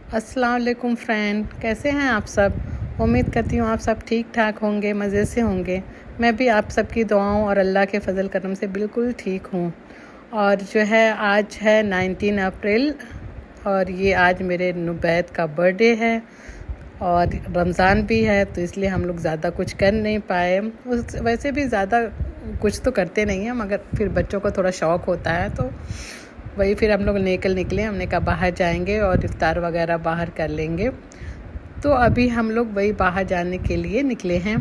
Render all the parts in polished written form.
अस्सलाम वालेकुम फ्रेंड, कैसे हैं आप सब। उम्मीद करती हूँ आप सब ठीक ठाक होंगे, मज़े से होंगे। मैं भी आप सबकी दुआओं और अल्लाह के फजल करम से बिल्कुल ठीक हूँ। और जो है आज है 19 अप्रैल और ये आज मेरे नुबैद का बर्थडे है और रमज़ान भी है, तो इसलिए हम लोग ज़्यादा कुछ कर नहीं पाए। उस वैसे भी ज़्यादा कुछ तो करते नहीं हैं, मगर फिर बच्चों को थोड़ा शौक़ होता है, तो वही फिर हम लोग निकले। हमने कहा बाहर जाएंगे और इफ्तार वगैरह बाहर कर लेंगे, तो अभी हम लोग वही बाहर जाने के लिए निकले हैं।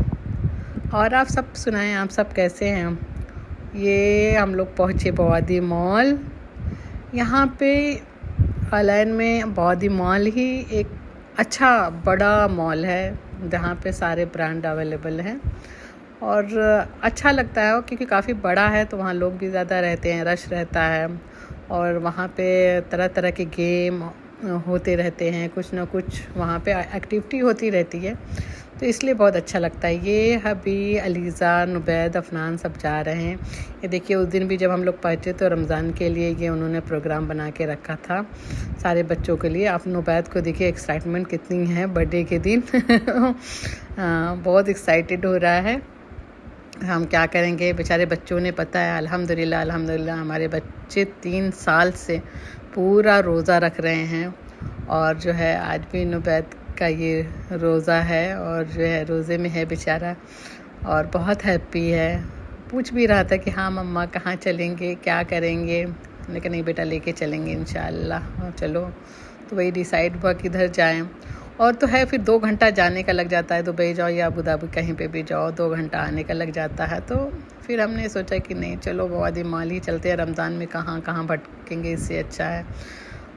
और आप सब सुनाएं, आप सब कैसे हैं। ये हम लोग पहुँचे बवादी मॉल। यहाँ पे अलाइन में बवादी मॉल ही एक अच्छा बड़ा मॉल है, जहाँ पे सारे ब्रांड अवेलेबल हैं और अच्छा लगता है क्योंकि काफ़ी बड़ा है, तो वहाँ लोग भी ज़्यादा रहते हैं, रश रहता है और वहाँ पे तरह तरह के गेम होते रहते हैं, कुछ ना कुछ वहाँ पे एक्टिविटी होती रहती है, तो इसलिए बहुत अच्छा लगता है। ये हबी, अलीज़ा, नुबैद, अफनान सब जा रहे हैं। ये देखिए, उस दिन भी जब हम लोग पहुँचे तो रमज़ान के लिए ये उन्होंने प्रोग्राम बना के रखा था सारे बच्चों के लिए। आप नुबैद को देखिए एक्साइटमेंट कितनी है बर्थडे के दिन बहुत एक्साइटेड हो रहा है। हम क्या करेंगे, बेचारे बच्चों ने, पता है अल्हम्दुलिल्लाह हमारे बच्चे 3 साल से पूरा रोज़ा रख रहे हैं और जो है आज भी नुबैद का ये रोज़ा है और जो है रोज़े में है बेचारा और बहुत हैप्पी है। पूछ भी रहा था कि हाँ मम्मा कहाँ चलेंगे, क्या करेंगे। मैंने कहा नहीं बेटा, लेके चलेंगे इंशाअल्लाह। चलो, तो वही डिसाइड हुआ किधर जाएं। और तो है फिर 2 घंटा जाने का लग जाता है, दुबई जाओ या अबू धाबी कहीं पे भी जाओ 2 घंटा आने का लग जाता है। तो फिर हमने सोचा कि नहीं, चलो बवादी मॉल ही चलते हैं। रमज़ान में कहाँ कहाँ भटकेंगे, इससे अच्छा है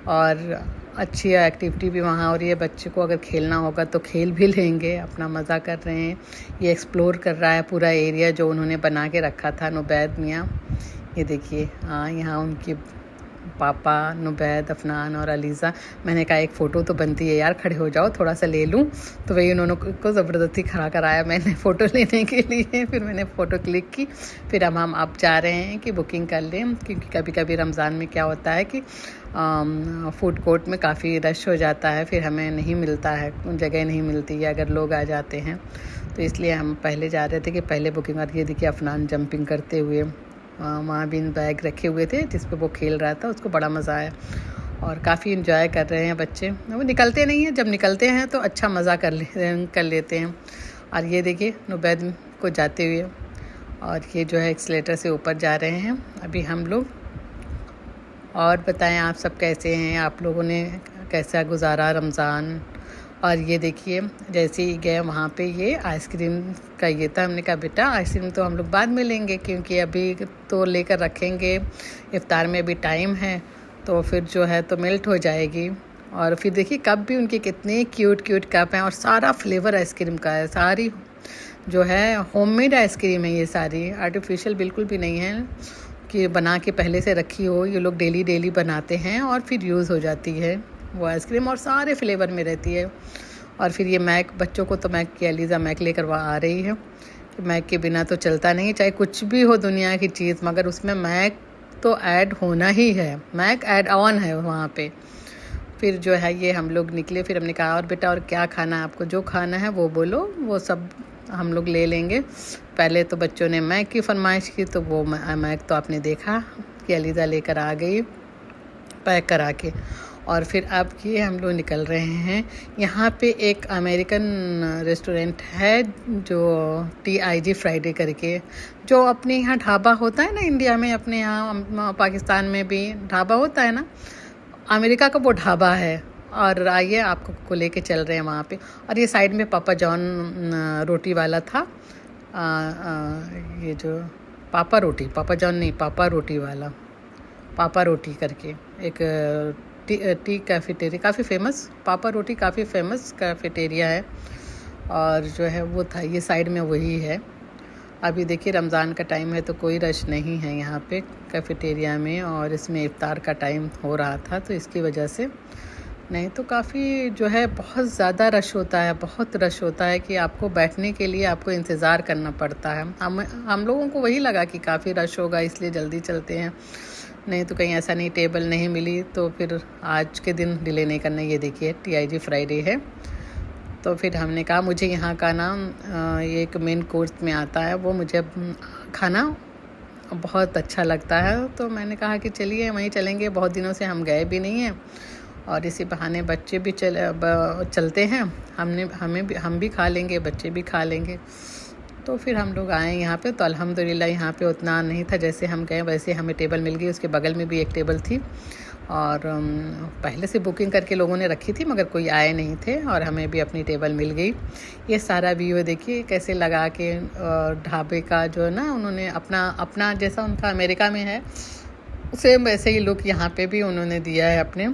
और अच्छी एक्टिविटी भी वहाँ हो रही है। बच्चे को अगर खेलना होगा तो खेल भी लेंगे, अपना मज़ा कर रहे हैं। ये एक्सप्लोर कर रहा है पूरा एरिया जो उन्होंने बना के रखा था नुबैद मियाँ। ये देखिए, हाँ यहाँ उनके पापा, नुबैद, अफनान और अलीज़ा। मैंने कहा एक फ़ोटो तो बनती है यार, खड़े हो जाओ थोड़ा सा ले लूँ, तो वही उन्होंने को ज़बरदस्ती खड़ा कराया मैंने फ़ोटो लेने के लिए। फिर मैंने फ़ोटो क्लिक की। फिर हम अब जा रहे हैं कि बुकिंग कर लें, क्योंकि कभी कभी रमज़ान में क्या होता है कि फूड कोर्ट में काफ़ी रश हो जाता है, फिर हमें नहीं मिलता है, जगह नहीं मिलती है अगर लोग आ जाते हैं, तो इसलिए हम पहले जा रहे थे कि पहले बुकिंग। और ये देखिए अफनान जंपिंग करते हुए, वहाँ भी बैग रखे हुए थे जिस पे वो खेल रहा था, उसको बड़ा मज़ा आया और काफ़ी इन्जॉय कर रहे हैं बच्चे। वो निकलते नहीं हैं, जब निकलते हैं तो अच्छा मज़ा कर लेते हैं। और ये देखिए नुबैद को जाते हुए, और ये जो है एक्सीलेटर से ऊपर जा रहे हैं अभी हम लोग। और बताएं आप सब कैसे हैं, आप लोगों ने कैसा गुजारा रमज़ान। और ये देखिए जैसे ही गए वहाँ पे ये आइसक्रीम का ये था। हमने कहा बेटा आइसक्रीम तो हम लोग बाद में लेंगे, क्योंकि अभी तो लेकर रखेंगे, इफ्तार में भी टाइम है, तो फिर जो है तो मेल्ट हो जाएगी। और फिर देखिए कप भी उनके कितने क्यूट क्यूट कप हैं और सारा फ्लेवर आइसक्रीम का है। सारी जो है होममेड आइसक्रीम है, ये सारी आर्टिफिशियल बिल्कुल भी नहीं है कि बना के पहले से रखी हो। ये लोग डेली बनाते हैं और फिर यूज़ हो जाती है वो आइसक्रीम, और सारे फ्लेवर में रहती है। और फिर ये मैक, बच्चों को तो मैक की अलीज़ा मैक लेकर आ रही है कि मैक के बिना तो चलता नहीं, चाहे कुछ भी हो दुनिया की चीज़, मगर उसमें मैक तो ऐड होना ही है, मैक ऐड ऑन है वहाँ पे। फिर जो है ये हम लोग निकले। फिर हमने कहा और बेटा और क्या खाना है आपको, जो खाना है वो बोलो, वो सब हम लोग ले लेंगे। पहले तो बच्चों ने मैक की फरमाइश की, तो वो मैक तो आपने देखा कि अलीज़ा लेकर आ गई पैक करा के। और फिर अब ये हम लोग निकल रहे हैं। यहाँ पे एक अमेरिकन रेस्टोरेंट है जो TIG फ्राइडे करके, जो अपने यहाँ ढाबा होता है ना इंडिया में, अपने यहाँ पाकिस्तान में भी ढाबा होता है ना, अमेरिका का वो ढाबा है। और आइए आपको लेके चल रहे हैं वहाँ पे। और ये साइड में पापा जॉन रोटी वाला था, ये जो पापा जॉन नहीं, पापा रोटी वाला, पापा रोटी करके एक टी कैफेटेरिया, काफ़ी फेमस, पापा रोटी काफ़ी फेमस कैफेटेरिया है। और जो है वो था, ये साइड में वही है। अभी देखिए रमज़ान का टाइम है तो कोई रश नहीं है यहाँ पे कैफेटेरिया में, और इसमें इफ्तार का टाइम हो रहा था तो इसकी वजह से, नहीं तो काफ़ी जो है बहुत ज़्यादा रश होता है, बहुत रश होता है कि आपको बैठने के लिए आपको इंतज़ार करना पड़ता है। हम लोगों को वही लगा कि काफ़ी रश होगा इसलिए जल्दी चलते हैं, नहीं तो कहीं ऐसा नहीं टेबल नहीं मिली तो फिर आज के दिन डिले नहीं करना। ये देखिए TIG फ्राइडे है। तो फिर हमने कहा मुझे यहाँ का ना ये एक मेन कोर्स में आता है, वो मुझे खाना बहुत अच्छा लगता है। तो मैंने कहा कि चलिए वहीं चलेंगे, बहुत दिनों से हम गए भी नहीं हैं और इसी बहाने बच्चे भी चलते हैं, हम भी खा लेंगे, बच्चे भी खा लेंगे। तो फिर हम लोग आए यहाँ पे। तो अल्हम्दुलिल्लाह यहाँ पे उतना नहीं था, जैसे हम गए वैसे हमें टेबल मिल गई। उसके बगल में भी एक टेबल थी और पहले से बुकिंग करके लोगों ने रखी थी मगर कोई आए नहीं थे और हमें भी अपनी टेबल मिल गई। ये सारा व्यू देखिए कैसे लगा के ढाबे का जो है ना, उन्होंने अपना जैसा उनका अमेरिका में है सेम वैसे ही लुक यहाँ पे भी उन्होंने दिया है अपने।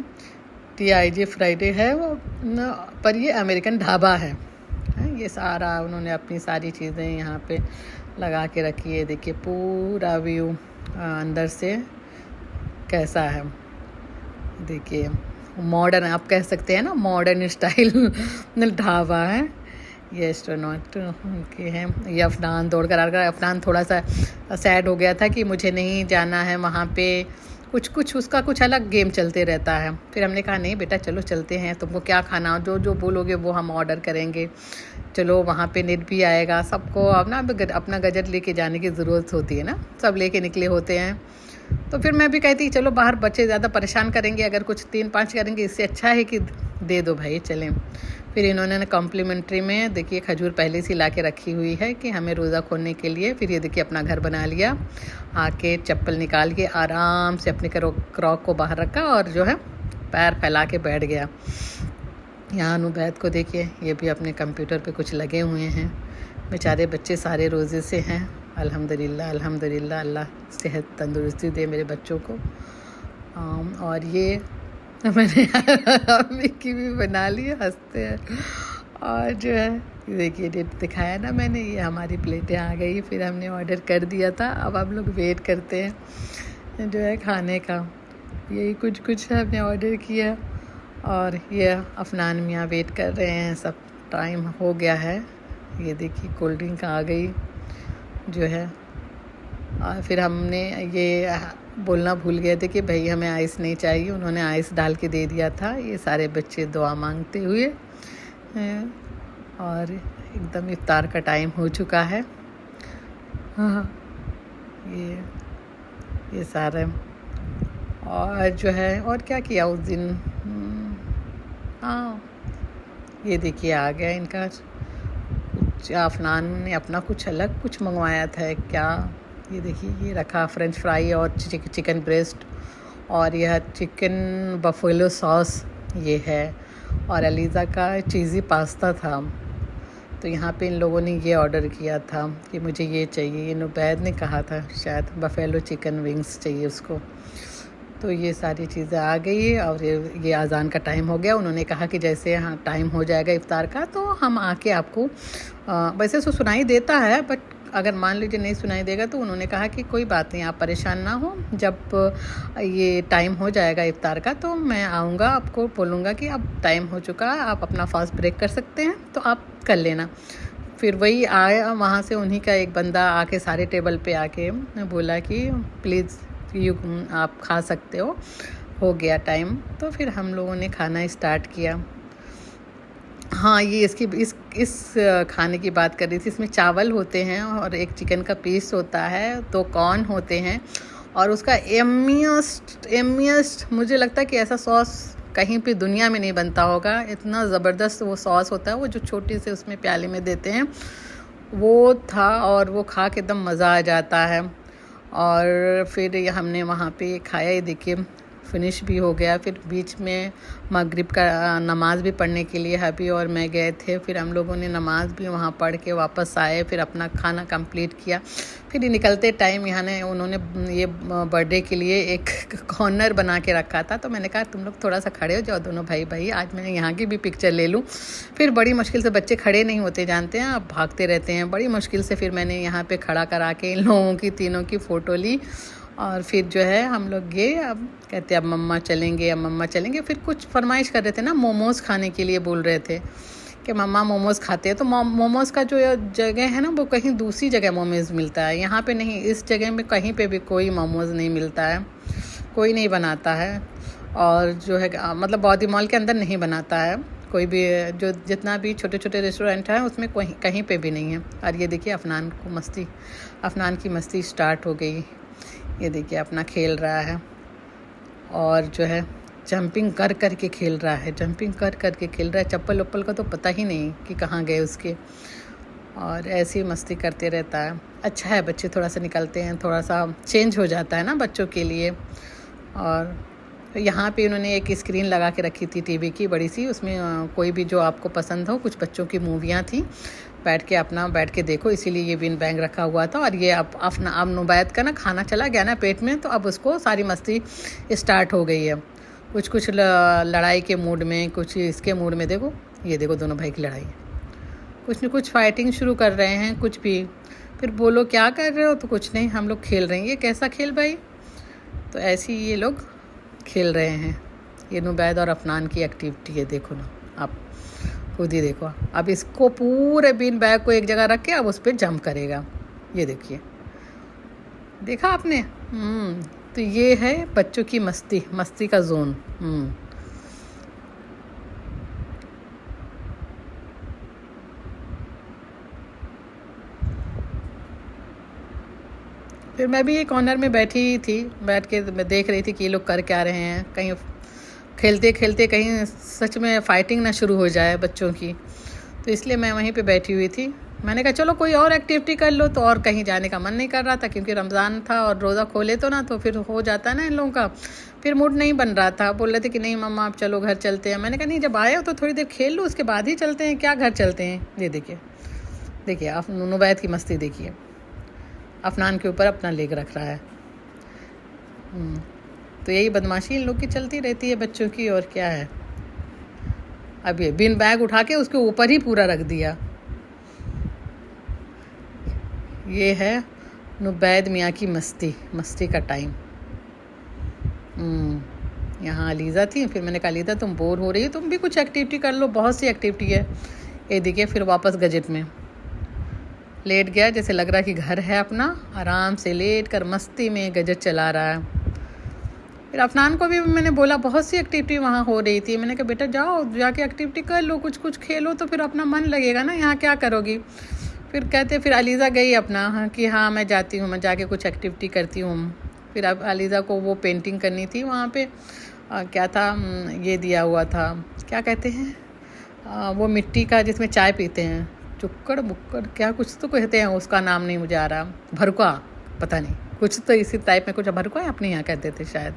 TIG फ्राइडे है वो पर ये अमेरिकन ढाबा है। ये सारा उन्होंने अपनी सारी चीज़ें यहाँ पे लगा के रखी है। देखिए पूरा व्यू अंदर से कैसा है, देखिए मॉडर्न आप कह सकते हैं ना, मॉडर्न स्टाइल ढाबा है। ये एस्ट्रोनॉट उनके हैं। ये अफनान दौड़ कर आ गया। अफनान थोड़ा सा सैड हो गया था कि मुझे नहीं जाना है वहाँ पे, कुछ उसका कुछ अलग गेम चलते रहता है। फिर हमने कहा नहीं बेटा चलो चलते हैं, तुमको क्या खाना जो जो बोलोगे वो हम ऑर्डर करेंगे। चलो वहाँ पे नेट भी आएगा, सबको अपना गजट लेके जाने की ज़रूरत होती है ना, सब लेके निकले होते हैं। तो फिर मैं भी कहती चलो बाहर बच्चे ज़्यादा परेशान करेंगे, अगर कुछ 3-5 करेंगे इससे अच्छा है कि दे दो भाई चलें। फिर इन्होंने कॉम्प्लीमेंट्री में देखिए खजूर पहले से ला के रखी हुई है कि हमें रोज़ा खोलने के लिए। फिर ये देखिए अपना घर बना लिया, आके चप्पल निकाल के आराम से अपने क्रॉक को बाहर रखा और जो है पैर फैला के बैठ गया। यहाँ अनुभैद को देखिए, ये भी अपने कंप्यूटर पे कुछ लगे हुए हैं। बेचारे बच्चे सारे रोज़े से हैं। अल्हम्दुलिल्लाह अल्हम्दुलिल्लाह, अल्लाह सेहत तंदुरुस्ती दे मेरे बच्चों को। और ये मैंने मिक्की भी बना ली, हंसते हैं। और जो है देखिए डेट दिखाया ना मैंने, ये हमारी प्लेटें आ गई। फिर हमने ऑर्डर कर दिया था, अब हम लोग वेट करते हैं जो है खाने का। यही कुछ हमने ऑर्डर किया और ये अफनान मियाँ वेट कर रहे हैं, सब टाइम हो गया है। ये देखिए कोल्ड ड्रिंक आ गई जो है। और फिर हमने ये बोलना भूल गए थे कि भाई हमें आइस नहीं चाहिए, उन्होंने आइस डाल के दे दिया था। ये सारे बच्चे दुआ मांगते हुए हैं और एकदम इफ्तार का टाइम हो चुका है। हाँ ये सारे और जो है और क्या किया उस दिन। हाँ ये देखिए आ गया इनका कुछ, अफनान ने अपना कुछ अलग कुछ मंगवाया था क्या। ये देखिए ये रखा फ्रेंच फ्राई और चिकन ब्रेस्ट और यह चिकन बफेलो सॉस ये है और अलीज़ा का चीज़ी पास्ता था। तो यहाँ पे इन लोगों ने ये ऑर्डर किया था कि मुझे ये चाहिए। ये नुबैद ने कहा था शायद बफेलो चिकन विंग्स चाहिए उसको। तो ये सारी चीज़ें आ गई और ये अज़ान का टाइम हो गया। उन्होंने कहा कि जैसे हाँ टाइम हो जाएगा इफ़्तार का तो हम आके आपको वैसे तो सुनाई देता है, बट अगर मान लीजिए नहीं सुनाई देगा तो उन्होंने कहा कि कोई बात नहीं, आप परेशान ना हो, जब ये टाइम हो जाएगा इफ़्तार का तो मैं आऊँगा, आपको बोलूँगा कि अब टाइम हो चुका है, आप अपना फास्ट ब्रेक कर सकते हैं तो आप कर लेना। फिर वही आया वहाँ से, उन्हीं का एक बंदा आके सारे टेबल पे आके बोला कि प्लीज़ आप खा सकते हो गया टाइम। तो फिर हम लोगों ने खाना स्टार्ट किया। हाँ ये इस खाने की बात कर रही थी। इसमें चावल होते हैं और एक चिकन का पीस होता है, 2 कॉर्न होते हैं और उसका एमियस्ट मुझे लगता है कि ऐसा सॉस कहीं पे दुनिया में नहीं बनता होगा। इतना ज़बरदस्त वो सॉस होता है, वो जो छोटी से उसमें प्याले में देते हैं वो था और वो खा के एकदम मज़ा आ जाता है। और फिर हमने वहाँ पे खाया, ये देखिए फिनिश भी हो गया। फिर बीच में मगरिब का नमाज़ भी पढ़ने के लिए हबी और मैं गए थे। फिर हम लोगों ने नमाज़ भी वहाँ पढ़ के वापस आए, फिर अपना खाना कंप्लीट किया। फिर निकलते टाइम यहाँ ने उन्होंने ये बर्थडे के लिए एक कॉर्नर बना के रखा था। तो मैंने कहा तुम लोग थोड़ा सा खड़े हो जाओ दोनों भाई, आज मैं यहाँ की भी पिक्चर ले लूँ। फिर बड़ी मुश्किल से, बच्चे खड़े नहीं होते जानते हैं, अब भागते रहते हैं, बड़ी मुश्किल से फिर मैंने यहाँ पे खड़ा करा के इन लोगों की तीनों की फ़ोटो ली। और फिर जो है हम लोग गए, अब कहते अब मम्मा चलेंगे। फिर कुछ फरमाइश कर रहे थे ना, मोमोज़ खाने के लिए बोल रहे थे कि मम्मा मोमोज़ खाते हैं। तो मोमोज़ का जो जगह है ना वो कहीं दूसरी जगह मोमोज़ मिलता है, यहाँ पे नहीं, इस जगह में कहीं पे भी कोई मोमोज़ नहीं मिलता है। कोई नहीं बनाता है। और जो है मतलब बॉडी मॉल के अंदर नहीं बनाता है कोई भी, जो जितना भी छोटे छोटे रेस्टोरेंट हैं उसमें कोई कहीं पे भी नहीं है। और ये देखिए अफनान की मस्ती स्टार्ट हो गई। ये देखिए अपना खेल रहा है और जो है जंपिंग कर कर के खेल रहा है, चप्पल वप्पल का तो पता ही नहीं कि कहाँ गए उसके। और ऐसे ही मस्ती करते रहता है। अच्छा है, बच्चे थोड़ा सा निकलते हैं, थोड़ा सा चेंज हो जाता है ना बच्चों के लिए। और यहाँ पे उन्होंने एक स्क्रीन लगा के रखी थी टीवी की बड़ी सी, उसमें कोई भी जो आपको पसंद हो, कुछ बच्चों की मूवियाँ थी, बैठ के देखो। इसीलिए ये बिन बैंग रखा हुआ था। और ये अब नुबैद का ना खाना चला गया ना पेट में, तो अब उसको सारी मस्ती स्टार्ट हो गई है। कुछ लड़ाई के मूड में, कुछ इसके मूड में। देखो ये देखो दोनों भाई की लड़ाई, कुछ न कुछ फाइटिंग शुरू कर रहे हैं, कुछ भी। फिर बोलो क्या कर रहे हो, तो कुछ नहीं, हम लोग खेल रहे हैं। ये कैसा खेल भाई? तो ऐसे ही ये लोग खेल रहे हैं। ये नुबैद और अफनान की एक्टिविटी है, देखो ना आप खुद ही देखो। अब इसको पूरे बिन बैग को एक जगह रख के अब उस पर जंप करेगा। ये देखिए, देखा आपने? तो ये है बच्चों की मस्ती का जोन। फिर मैं भी एक कॉर्नर में बैठी थी, बैठ के मैं देख रही थी कि ये लोग कर क्या रहे हैं। कहीं खेलते खेलते कहीं सच में फ़ाइटिंग ना शुरू हो जाए बच्चों की, तो इसलिए मैं वहीं पे बैठी हुई थी। मैंने कहा चलो कोई और एक्टिविटी कर लो, तो और कहीं जाने का मन नहीं कर रहा था, क्योंकि रमज़ान था और रोज़ा खोले तो ना, तो फिर हो जाता है ना इन लोगों का। फिर मूड नहीं बन रहा था, बोल रहे थे कि नहीं मम्मा आप चलो घर चलते हैं। मैंने कहा नहीं, जब आए हो तो थोड़ी देर खेल लो, उसके बाद ही चलते हैं, क्या घर चलते हैं। ये देखिए आप नुबैद की मस्ती देखिए, अफनान के ऊपर अपना लेग रख रहा है। तो यही बदमाशी इन लोग की चलती रहती है बच्चों की, और क्या है। अब ये बिन बैग उठा के उसके ऊपर ही पूरा रख दिया। ये है नुबैद मियाँ की मस्ती का टाइम। यहाँ अलीज़ा थी, फिर मैंने कहा अलीज़ा तुम बोर हो रही हो, तुम भी कुछ एक्टिविटी कर लो, बहुत सी एक्टिविटी है। ये देखिए फिर वापस गजेट में लेट गया, जैसे लग रहा है कि घर है अपना, आराम से लेट कर मस्ती में गजेट चला रहा है। फिर अफनान को भी मैंने बोला, बहुत सी एक्टिविटी वहाँ हो रही थी, मैंने कहा बेटा जाओ जाके एक्टिविटी कर लो, कुछ खेलो, तो फिर अपना मन लगेगा ना, यहाँ क्या करोगी। फिर कहते फिर अलीज़ा गई अपना, हाँ कि हाँ मैं जाती हूँ, मैं जाके कुछ एक्टिविटी करती हूँ। फिर अब अलीज़ा को वो पेंटिंग करनी थी वहाँ पे, क्या था ये दिया हुआ था, क्या कहते हैं वो मिट्टी का जिसमें चाय पीते हैं, चुक्कड़ बुक्कड़ क्या कुछ तो कहते हैं, उसका नाम नहीं मुझे आ रहा, भरुका, पता नहीं, कुछ तो इसी टाइप में कुछ। भरुका है अपने यहाँ कहते थे शायद,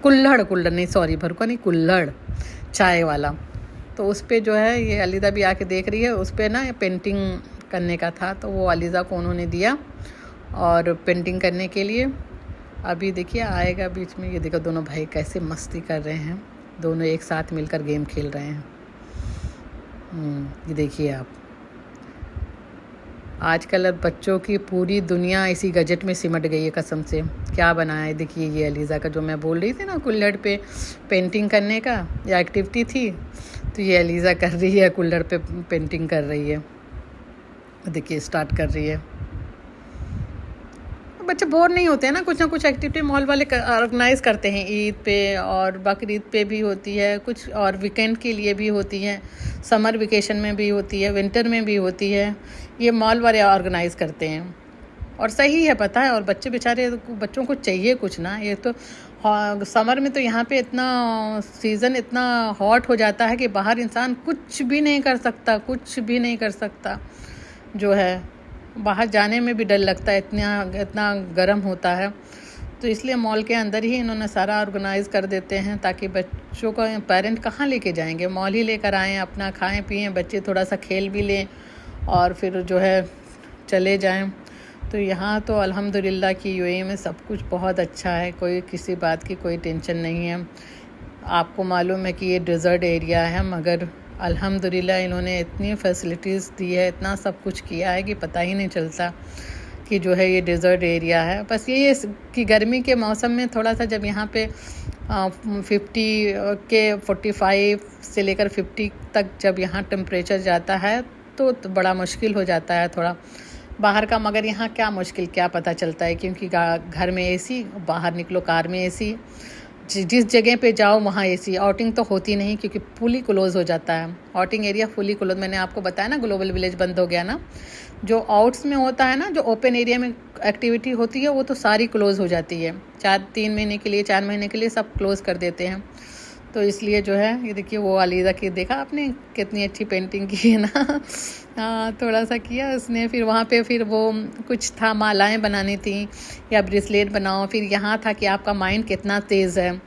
कुल्हड़ नहीं, सॉरी भरुका नहीं, कुल्हड़ चाय वाला। तो उस पर जो है ये अलीज़ा भी आके देख रही है, उस पर ना पेंटिंग करने का था, तो वो अलीज़ा को उन्होंने दिया और पेंटिंग करने के लिए। अभी देखिए आएगा बीच में। ये देखो दोनों भाई कैसे मस्ती कर रहे हैं, दोनों एक साथ मिलकर गेम खेल रहे हैं। ये देखिए आप, आजकल बच्चों की पूरी दुनिया इसी गजेट में सिमट गई है कसम से। क्या बनाया है देखिए, ये अलीज़ा का जो मैं बोल रही थी ना कुल्हड़ पे पेंटिंग करने का या एक्टिविटी थी, तो ये अलीज़ा कर रही है, कुल्हड़ पे पेंटिंग कर रही है। देखिए स्टार्ट कर रही है। बच्चे बोर नहीं होते हैं ना, कुछ ना कुछ एक्टिविटी मॉल वाले ऑर्गेनाइज़ करते हैं। ईद पे और बकरीद पे भी होती है कुछ, और वीकेंड के लिए भी होती है, समर वेकेशन में भी होती है, विंटर में भी होती है। ये मॉल वाले ऑर्गेनाइज़ करते हैं और सही है पता है। और बच्चे बेचारे, बच्चों को चाहिए कुछ ना। ये तो समर में तो यहाँ पे इतना सीज़न इतना हॉट हो जाता है कि बाहर इंसान कुछ भी नहीं कर सकता, जो है बाहर जाने में भी डर लगता है, इतना गर्म होता है। तो इसलिए मॉल के अंदर ही इन्होंने सारा ऑर्गेनाइज़ कर देते हैं, ताकि बच्चों का पेरेंट कहाँ लेके जाएंगे, मॉल ही लेकर आएँ, अपना खाएं पिएं, बच्चे थोड़ा सा खेल भी लें और फिर जो है चले जाएं। तो यहाँ तो अल्हम्दुलिल्लाह की यूएई में सब कुछ बहुत अच्छा है, कोई किसी बात की कोई टेंशन नहीं है। आपको मालूम है कि ये डेज़र्ट एरिया है, मगर अल्हम्दुलिल्लाह इन्होंने इतनी फैसिलिटीज़ दी है, इतना सब कुछ किया है कि पता ही नहीं चलता कि जो है ये डेज़र्ट एरिया है। बस ये कि गर्मी के मौसम में थोड़ा सा, जब यहाँ पे 45 से लेकर 50 तक जब यहाँ टेम्परेचर जाता है तो बड़ा मुश्किल हो जाता है थोड़ा बाहर का, मगर यहाँ क्या मुश्किल क्या पता चलता है, क्योंकि घर में एसी, बाहर निकलो कार में एसी, जिस जगह पे जाओ वहाँ एसी। आउटिंग तो होती नहीं क्योंकि फुली क्लोज हो जाता है, आउटिंग एरिया फुली क्लोज। मैंने आपको बताया ना ग्लोबल विलेज बंद हो गया ना। जो आउट्स में होता है ना, जो ओपन एरिया में एक्टिविटी होती है वो तो सारी क्लोज हो जाती है, 3 महीने के लिए, 4 महीने के लिए सब क्लोज कर देते हैं। तो इसलिए जो है, ये देखिए वो अलीज़ा की, देखा आपने कितनी अच्छी पेंटिंग की है ना। हाँ, थोड़ा सा किया उसने। फिर वहाँ पे फिर वो कुछ था, मालाएं बनानी थी या ब्रेसलेट बनाओ। फिर यहाँ था कि आपका माइंड कितना तेज़ है,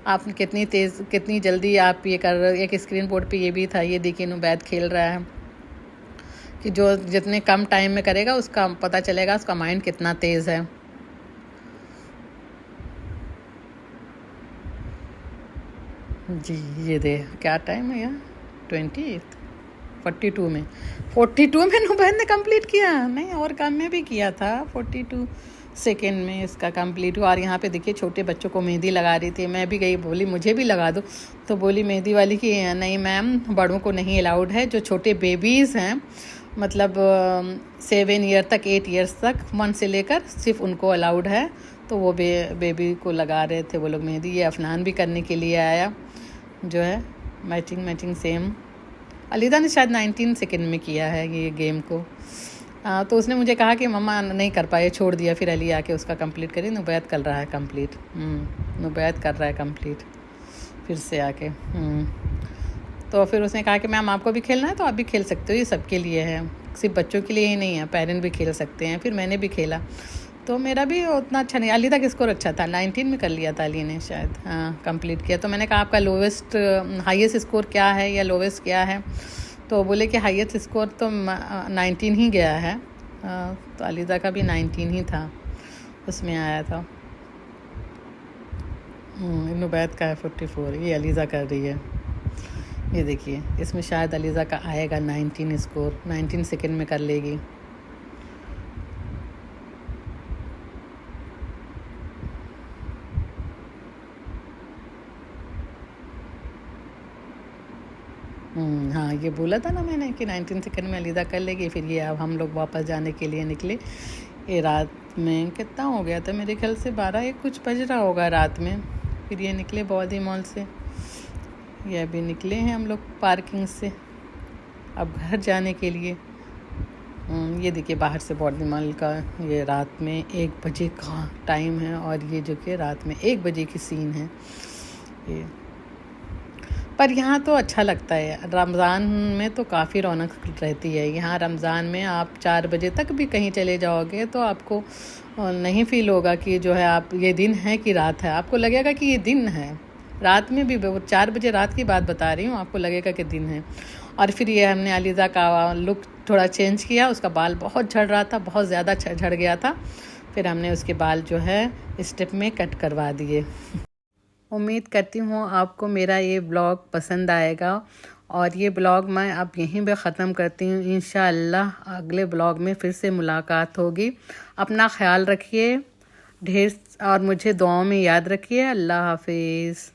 आप कितनी तेज़, कितनी जल्दी आप ये कर रहे हो। एक स्क्रीन बोर्ड पे ये भी था, ये देखिए नुबैद खेल रहा है कि जो जितने कम टाइम में करेगा उसका पता चलेगा उसका माइंड कितना तेज़ है। जी, ये दे क्या टाइम है यार, 42 में, 42 में नुबैद ने कंप्लीट किया। नहीं, और काम में भी किया था, 42 सेकेंड में इसका कंप्लीट हुआ। और यहाँ पे देखिए छोटे बच्चों को मेहंदी लगा रही थी, मैं भी गई, बोली मुझे भी लगा दो। तो बोली मेहंदी वाली कि नहीं मैम, बड़ों को नहीं अलाउड है, जो छोटे बेबीज़ हैं, मतलब 7 ईयर तक, 8 ईयर्स तक, 1 से लेकर, सिर्फ उनको अलाउड है। तो वो बेबी को लगा रहे थे वो लोग मेहंदी। ये अफनान भी करने के लिए आया, जो है मैचिंग सेम। अलीदा ने शायद 19 सेकेंड में किया है ये गेम को। तो उसने मुझे कहा कि मम्मा नहीं कर पाए, छोड़ दिया। फिर अली आके उसका कंप्लीट करी। नुबैद कर रहा है कंप्लीट, नुबैद कर रहा है कंप्लीट फिर से आके। तो फिर उसने कहा कि मैम आपको भी खेलना है तो आप भी खेल सकते हो, ये सबके लिए है, सिर्फ बच्चों के लिए ही नहीं है, पेरेंट भी खेल सकते हैं। फिर मैंने भी खेला, तो मेरा भी उतना अच्छा नहीं। अली तक स्कोर अच्छा था, 19 में कर लिया था अली ने शायद, हाँ कंप्लीट किया। तो मैंने कहा आपका लोवेस्ट, हाईएस्ट स्कोर क्या है या लोवेस्ट क्या है? तो बोले कि हाईएस्ट स्कोर तो 19 ही गया है। तो अलीज़ा का भी 19 ही था, उसमें आया था। नुबैद का है 44, ये अलीज़ा कर रही है। ये देखिए इसमें शायद अलीज़ा का आएगा 19 स्कोर, 19 सेकेंड में कर लेगी। हाँ, ये बोला था ना मैंने कि 19 सेकेंड में अलीज़ा कर लेगी। फिर ये अब हम लोग वापस जाने के लिए निकले। ये रात में कितना हो गया था, मेरे ख्याल से 12-1 कुछ बज रहा होगा रात में। फिर ये निकले बॉडी मॉल से, ये अभी निकले हैं हम लोग पार्किंग से अब घर जाने के लिए। ये देखिए बाहर से बॉडी मॉल का, ये रात में 1 बजे का टाइम है, और ये जो कि रात में 1 बजे की सीन है ये। पर यहाँ तो अच्छा लगता है, रमज़ान में तो काफ़ी रौनक रहती है यहाँ। रमज़ान में आप 4 बजे तक भी कहीं चले जाओगे तो आपको नहीं फील होगा कि जो है आप, ये दिन है कि रात है, आपको लगेगा कि ये दिन है। रात में भी 4 बजे रात की बात बता रही हूँ, आपको लगेगा कि दिन है। और फिर ये हमने अलीज़ा का लुक थोड़ा चेंज किया, उसका बाल बहुत झड़ रहा था, बहुत ज़्यादा झड़ गया था। फिर हमने उसके बाल जो है स्टेप में कट करवा दिए। उम्मीद करती हूँ आपको मेरा ये ब्लॉग पसंद आएगा, और ये ब्लॉग मैं अब यहीं पे ख़त्म करती हूँ। इंशाअल्लाह अगले ब्लॉग में फिर से मुलाकात होगी। अपना ख्याल रखिए ढेर, और मुझे दुआओं में याद रखिए। अल्लाह हाफिज़।